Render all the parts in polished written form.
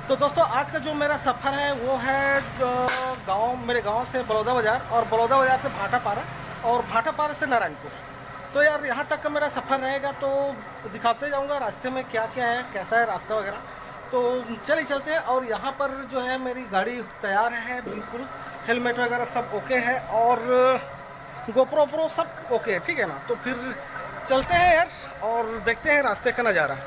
तो दोस्तों आज का जो मेरा सफ़र है वो है मेरे गांव से बलौदा बाज़ार और बलौदा बाज़ार से भाटापारा और भाटापारा से नारायणपुर। तो यार यहाँ तक का मेरा सफ़र रहेगा तो दिखाते जाऊँगा रास्ते में क्या क्या है, कैसा है रास्ता वगैरह। तो चलिए चलते हैं। और यहाँ पर जो है मेरी गाड़ी तैयार है बिल्कुल, हेलमेट वगैरह सब ओके है और गोप्रो वोप्रो सब ओके है, ठीक है ना। तो फिर चलते हैं यार और देखते हैं रास्ते का नज़ारा।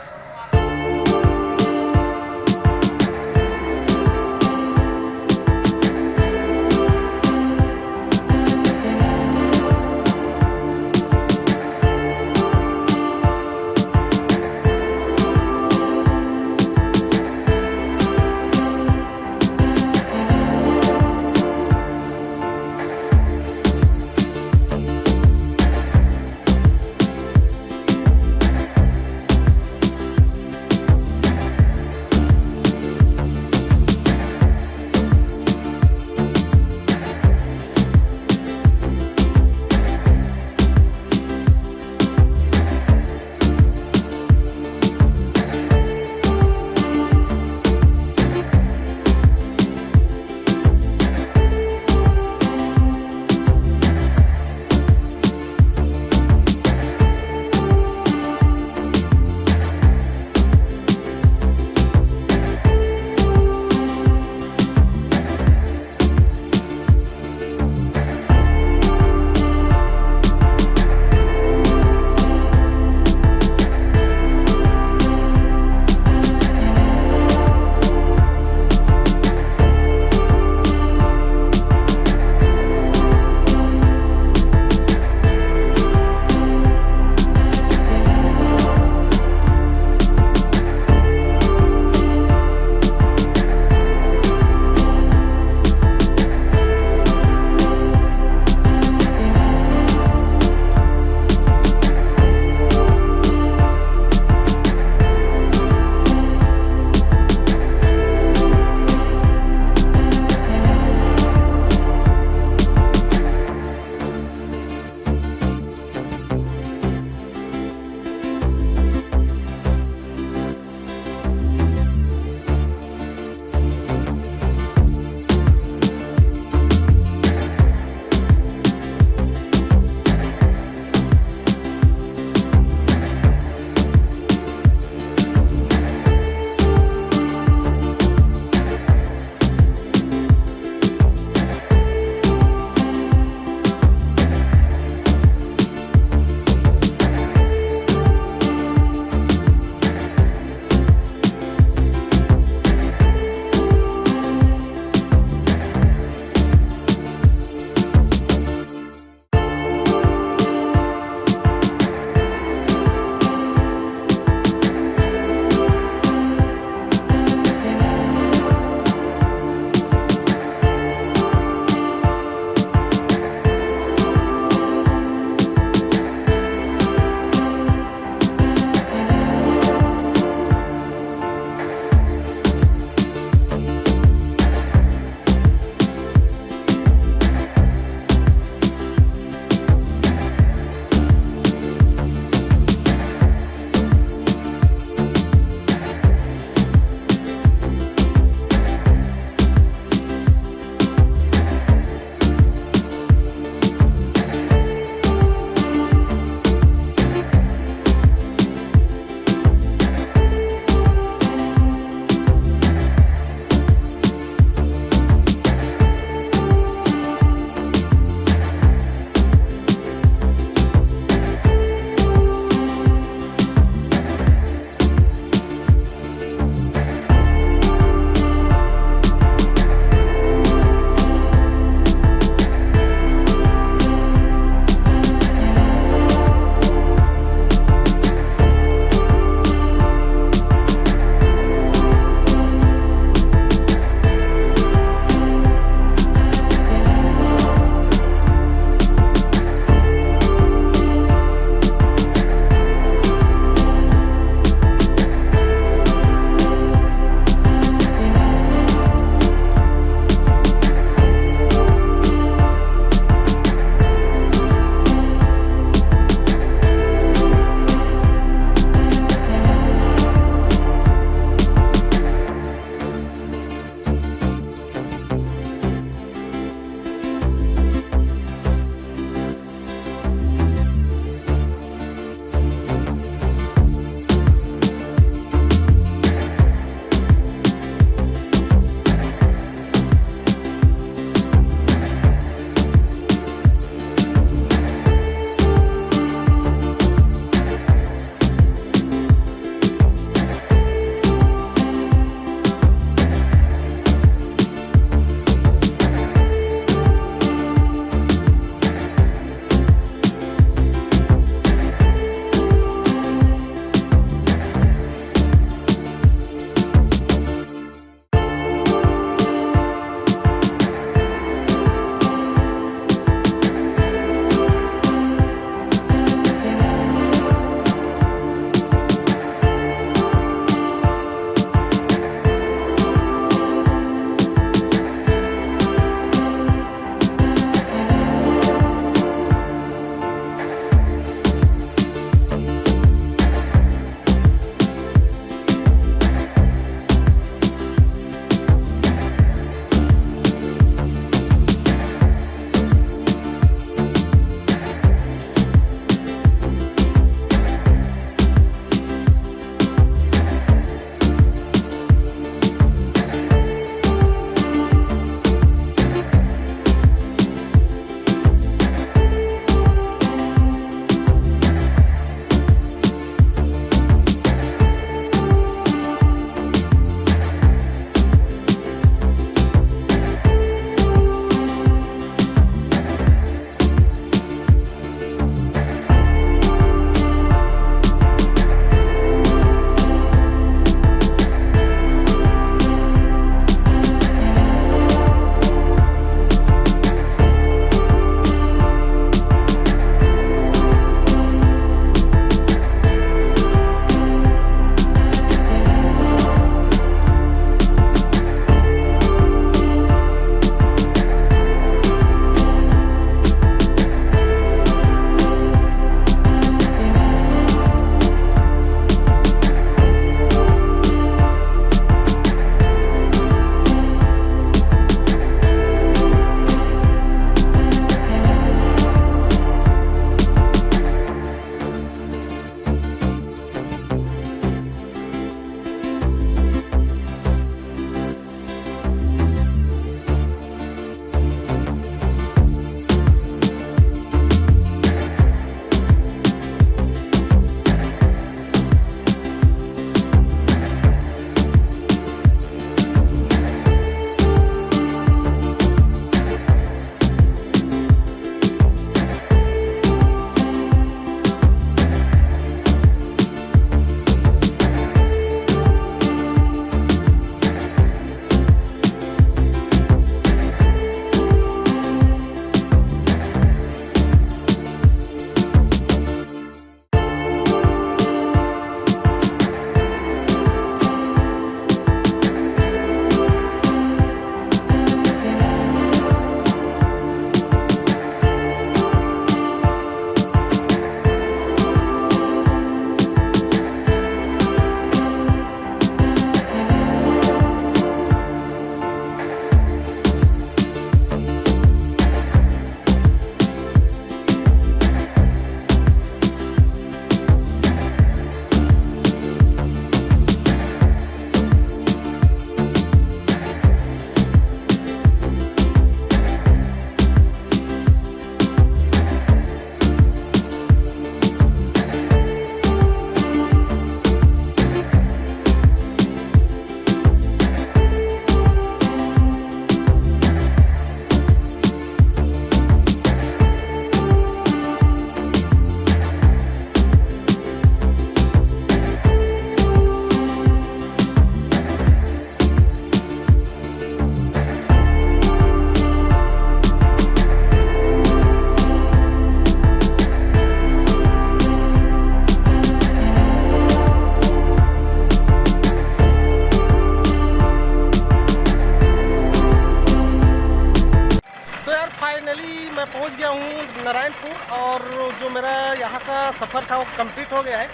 नारायणपुर, और जो मेरा यहाँ का सफ़र था वो कंप्लीट हो गया है।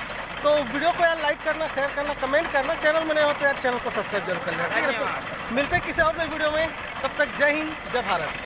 तो वीडियो को यार लाइक करना, शेयर करना, कमेंट करना, चैनल में नहीं हो तो यार चैनल को सब्सक्राइब जरूर कर लेना, ठीक है। तो मिलते हैं किसी और नई वीडियो में, तब तक जय हिंद, जय भारत।